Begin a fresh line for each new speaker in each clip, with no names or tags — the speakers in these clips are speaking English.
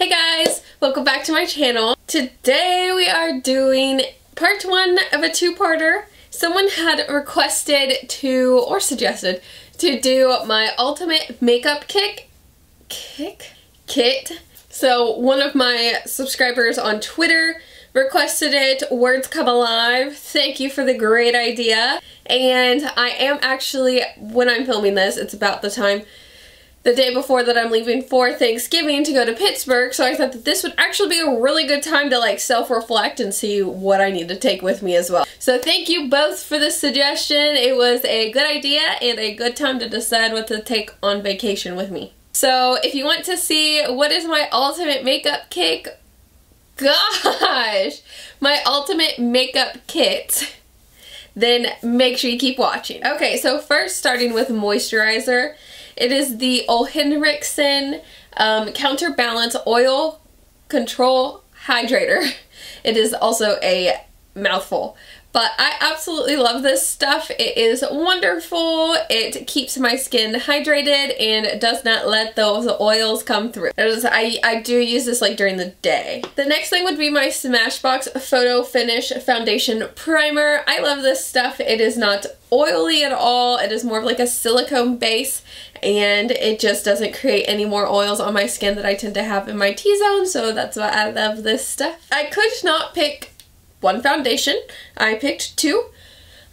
Hey guys, welcome back to my channel. Today we are doing part one of a two-parter. Someone had requested to, or suggested, to do my ultimate makeup kit. So one of my subscribers on Twitter requested it. Words come alive. Thank you for the great idea. And I am actually, when I'm filming this, it's about the day before that I'm leaving for Thanksgiving to go to Pittsburgh, so I thought that this would actually be a really good time to like self-reflect and see what I need to take with me as well. So thank you both for the suggestion. It was a good idea and a good time to decide what to take on vacation with me. So if you want to see what is my ultimate makeup kit, my ultimate makeup kit, then make sure you keep watching. Okay, so first starting with moisturizer. It is the Ole Henriksen Counterbalance Oil Control Hydrator. It is also a mouthful, but I absolutely love this stuff. It is wonderful. It keeps my skin hydrated and does not let those oils come through. I do use this like during the day. The next thing would be my Smashbox Photo Finish Foundation Primer. I love this stuff. It is not oily at all. It is more of like a silicone base, and it just doesn't create any more oils on my skin that I tend to have in my T-zone, so that's why I love this stuff. I could not pick one foundation. I picked two.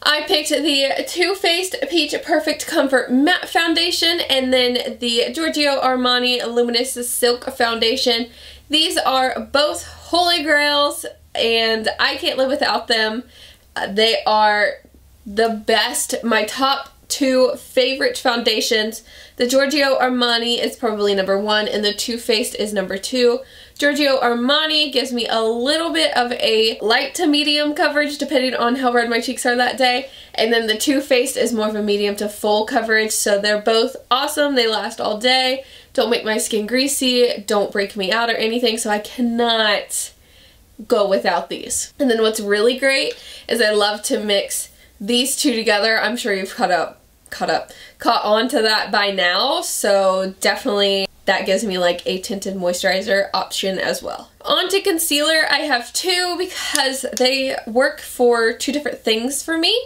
I picked the Too Faced Peach Perfect Comfort Matte Foundation and then the Giorgio Armani Luminous Silk Foundation. These are both holy grails and I can't live without them. They are the best. My top two favorite foundations. The Giorgio Armani is probably number one and the Too Faced is number two. Giorgio Armani gives me a little bit of a light to medium coverage depending on how red my cheeks are that day, and then the Too Faced is more of a medium to full coverage, so they're both awesome. They last all day, don't make my skin greasy, don't break me out or anything, so I cannot go without these. And then what's really great is I love to mix these two together. I'm sure you've caught on to that by now, so definitely that gives me like a tinted moisturizer option as well. On to concealer, I have two because they work for two different things for me.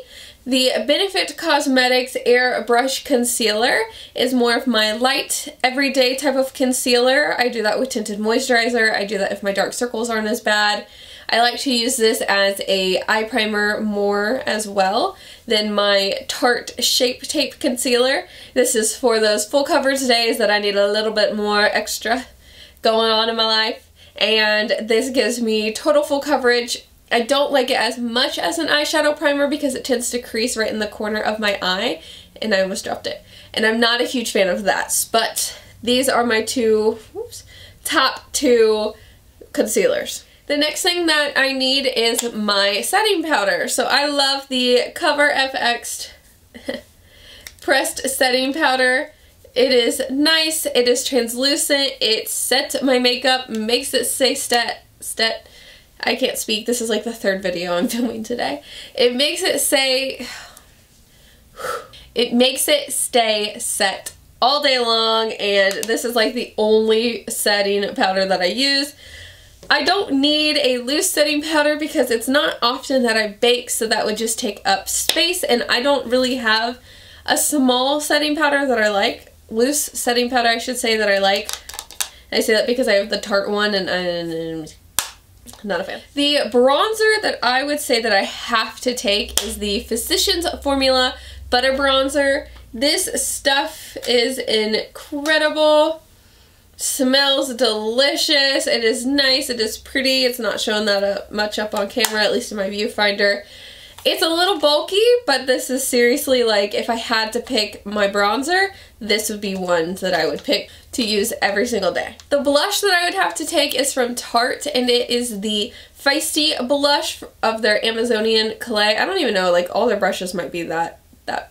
The Benefit Cosmetics Airbrush Concealer is more of my light, everyday type of concealer. I do that with tinted moisturizer. I do that if my dark circles aren't as bad. I like to use this as a eye primer more as well than my Tarte Shape Tape Concealer. This is for those full coverage days that I need a little bit more extra going on in my life. And this gives me total full coverage. I don't like it as much as an eyeshadow primer because it tends to crease right in the corner of my eye, and I almost dropped it. And I'm not a huge fan of that, but these are my top two concealers. The next thing that I need is my setting powder. So I love the Cover FX pressed setting powder. It is nice, it is translucent, it sets my makeup, makes it say I can't speak, this is like the third video I'm filming today. It makes it stay set all day long, and this is like the only setting powder that I use. I don't need a loose setting powder because it's not often that I bake, so that would just take up space, and I don't really have a small setting powder that I like. Loose setting powder, I should say, that I like. I say that because I have the Tarte one and I'm not a fan. The bronzer that I would say that I have to take is the Physicians Formula Butter Bronzer. This stuff is incredible. Smells delicious. It is nice. It is pretty. It's not showing that much up on camera, at least in my viewfinder. It's a little bulky, but this is seriously like, if I had to pick my bronzer, this would be one that I would pick to use every single day. The blush that I would have to take is from Tarte, and it is the Feisty blush of their Amazonian clay. I don't even know, like all their brushes might be that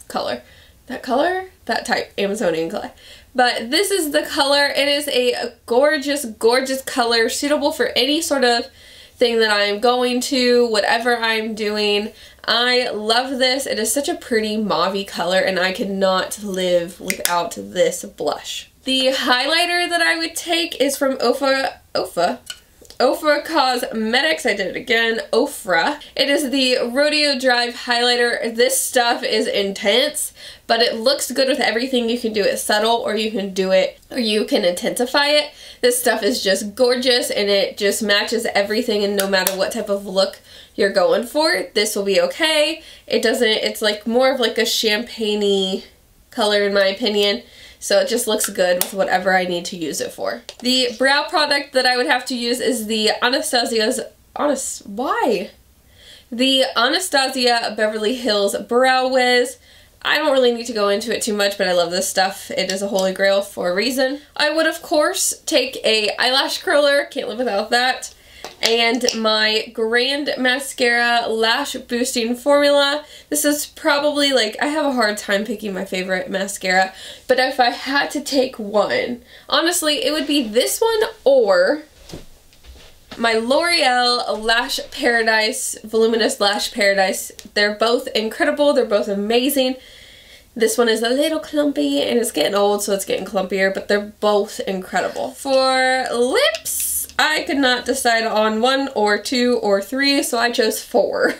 color. That type, Amazonian clay. But this is the color. It is a gorgeous, gorgeous color, suitable for any sort of thing that I'm going to, whatever I'm doing. I love this. It is such a pretty mauvey color, and I could not live without this blush. The highlighter that I would take is from Ofra Cosmetics. I did it again. Ofra. It is the Rodeo Drive highlighter. This stuff is intense, but it looks good with everything. You can do it subtle, or you can do it, or you can intensify it. This stuff is just gorgeous, and it just matches everything, and no matter what type of look you're going for, this will be okay. It doesn't, it's like more of like a champagne-y color in my opinion. So it just looks good with whatever I need to use it for. The brow product that I would have to use is the The Anastasia Beverly Hills Brow Wiz. I don't really need to go into it too much, but I love this stuff. It is a holy grail for a reason. I would, of course, take a eyelash curler. Can't live without that. And my Grand Mascara Lash Boosting Formula. This is probably, like, I have a hard time picking my favorite mascara, but if I had to take one, honestly, it would be this one or my L'Oreal Lash Paradise, Voluminous Lash Paradise. They're both incredible. They're both amazing. This one is a little clumpy, and it's getting old, so it's getting clumpier, but they're both incredible. For lips, I could not decide on 1 or 2 or 3, so I chose 4.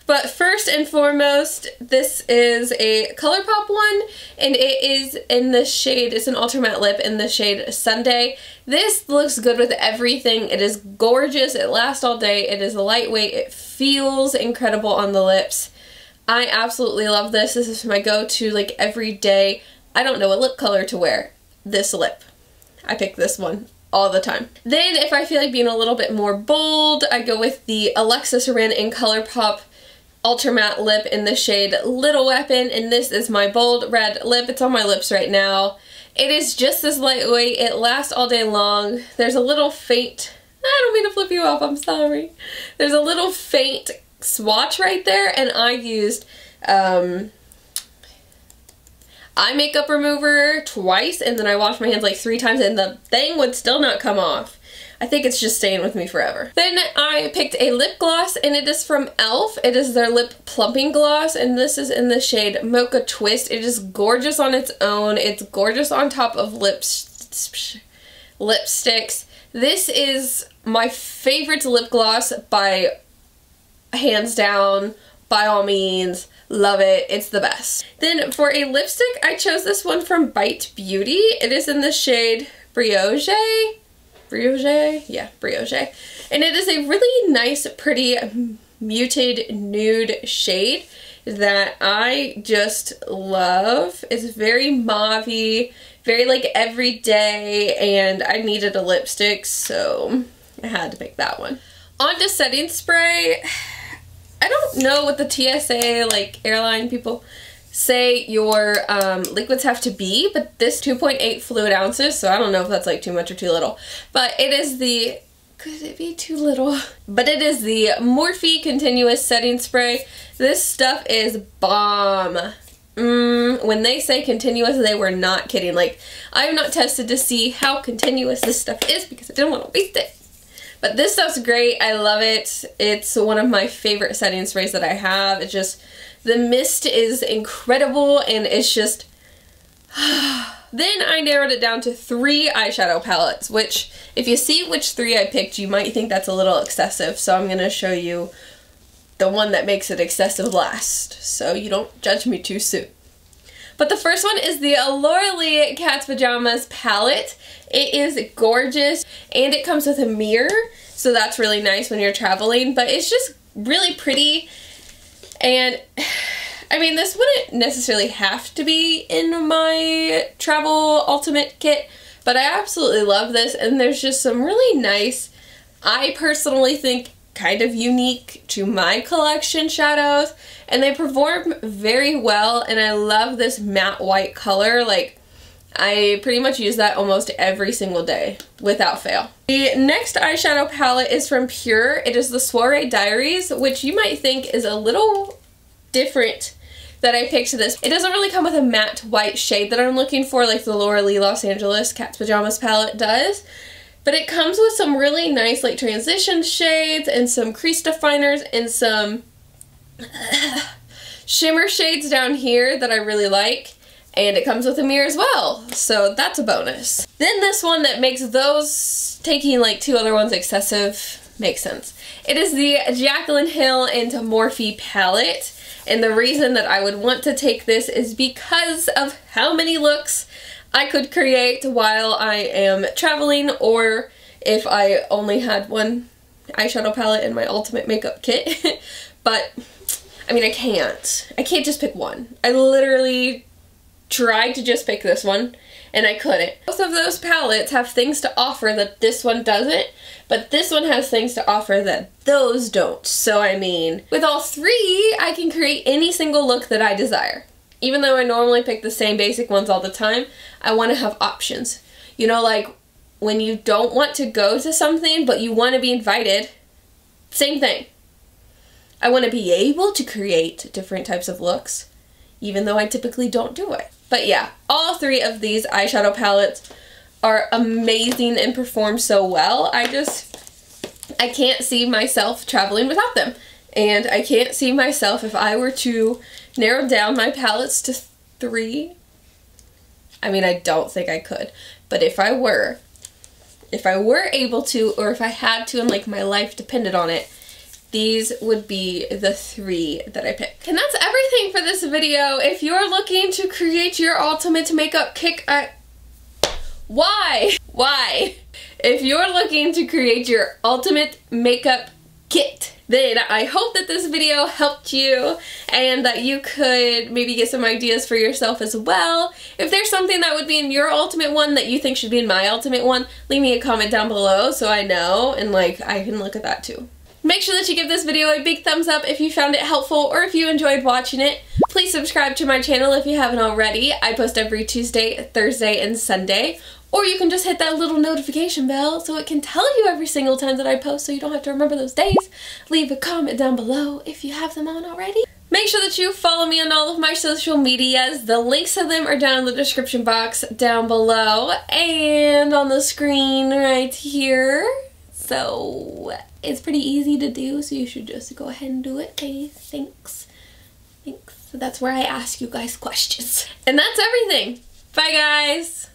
But first and foremost, this is a ColourPop one, and it is in the shade, it's an Ultra Matte Lip in the shade Sunday. This looks good with everything. It is gorgeous. It lasts all day. It is lightweight. It feels incredible on the lips. I absolutely love this. This is my go-to, like, every day. I don't know what lip color to wear. This lip. I pick this one all the time. Then if I feel like being a little bit more bold, I go with the Alexis Rin in ColourPop Ultra Matte Lip in the shade Little Weapon, and this is my bold red lip. It's on my lips right now. It is just as lightweight. It lasts all day long. There's a little faint, I don't mean to flip you off, I'm sorry. There's a little faint swatch right there, and I used eye makeup remover twice, and then I washed my hands like 3 times, and the thing would still not come off. I think it's just staying with me forever. Then I picked a lip gloss, and it is from e.l.f. It is their lip plumping gloss, and this is in the shade Mocha Twist. It is gorgeous on its own. It's gorgeous on top of lipsticks. This is my favorite lip gloss by hands down, by all means. Love it. It's the best. Then for a lipstick, I chose this one from Bite Beauty. It is in the shade Brioche. Yeah, Brioche. And it is a really nice, pretty, muted nude shade that I just love. It's very mauve-y, very like everyday, and I needed a lipstick, so I had to pick that one. On to setting spray. I don't know what the TSA, like, airline people say your liquids have to be, but this 2.8 fluid ounces, so I don't know if that's like too much or too little. But it is the, could it be too little? But it is the Morphe Continuous Setting Spray. This stuff is bomb. When they say continuous, they were not kidding. Like, I have not tested to see how continuous this stuff is because I didn't want to waste it. But this stuff's great. I love it. It's one of my favorite setting sprays that I have. It's just, the mist is incredible, and it's just... Then I narrowed it down to 3 eyeshadow palettes, which, if you see which 3 I picked, you might think that's a little excessive. So I'm going to show you the one that makes it excessive last, so you don't judge me too soon. But the first one is the Laura Lee Cat's Pajamas palette. It is gorgeous, and it comes with a mirror, so that's really nice when you're traveling, but it's just really pretty. And I mean, this wouldn't necessarily have to be in my travel ultimate kit, but I absolutely love this, and there's just some really nice, I personally think, kind of unique to my collection shadows, and they perform very well, and I love this matte white color. Like, I pretty much use that almost every single day without fail. The next eyeshadow palette is from Pure. It is the Soiree Diaries, which you might think is a little different that I picked this. It doesn't really come with a matte white shade that I'm looking for like the Laura Lee Los Angeles Cat's Pajamas palette does. But it comes with some really nice like transition shades and some crease definers and some shimmer shades down here that I really like. And it comes with a mirror as well, so that's a bonus. Then this one that makes those, taking like 2 other ones excessive, makes sense. It is the Jaclyn Hill and Morphe palette, and the reason that I would want to take this is because of how many looks I could create while I am traveling, or if I only had one eyeshadow palette in my ultimate makeup kit. But, I mean, I can't just pick one. I literally tried to just pick this one, and I couldn't. Both of those palettes have things to offer that this one doesn't, but this one has things to offer that those don't. So I mean, with all 3, I can create any single look that I desire. Even though I normally pick the same basic ones all the time, I want to have options. You know, like when you don't want to go to something, but you want to be invited, same thing. I want to be able to create different types of looks, even though I typically don't do it. But yeah, all 3 of these eyeshadow palettes are amazing and perform so well. I can't see myself traveling without them. And I can't see myself, if I were to narrow down my palettes to 3, I mean, I don't think I could. But if I were able to, or if I had to and like my life depended on it, these would be the 3 that I picked. And that's everything for this video. If you're looking to create your ultimate makeup kit, why? If you're looking to create your ultimate makeup kit, then I hope that this video helped you and that you could maybe get some ideas for yourself as well. If there's something that would be in your ultimate one that you think should be in my ultimate one, leave me a comment down below so I know, and like I can look at that too. Make sure that you give this video a big thumbs up if you found it helpful or if you enjoyed watching it. Please subscribe to my channel if you haven't already. I post every Tuesday, Thursday, and Sunday. Or you can just hit that little notification bell so it can tell you every single time that I post so you don't have to remember those days. Leave a comment down below if you have them on already. Make sure that you follow me on all of my social medias. The links to them are down in the description box down below and on the screen right here. So it's pretty easy to do, so you should just go ahead and do it. Okay, thanks. So that's where I ask you guys questions. And that's everything. Bye guys.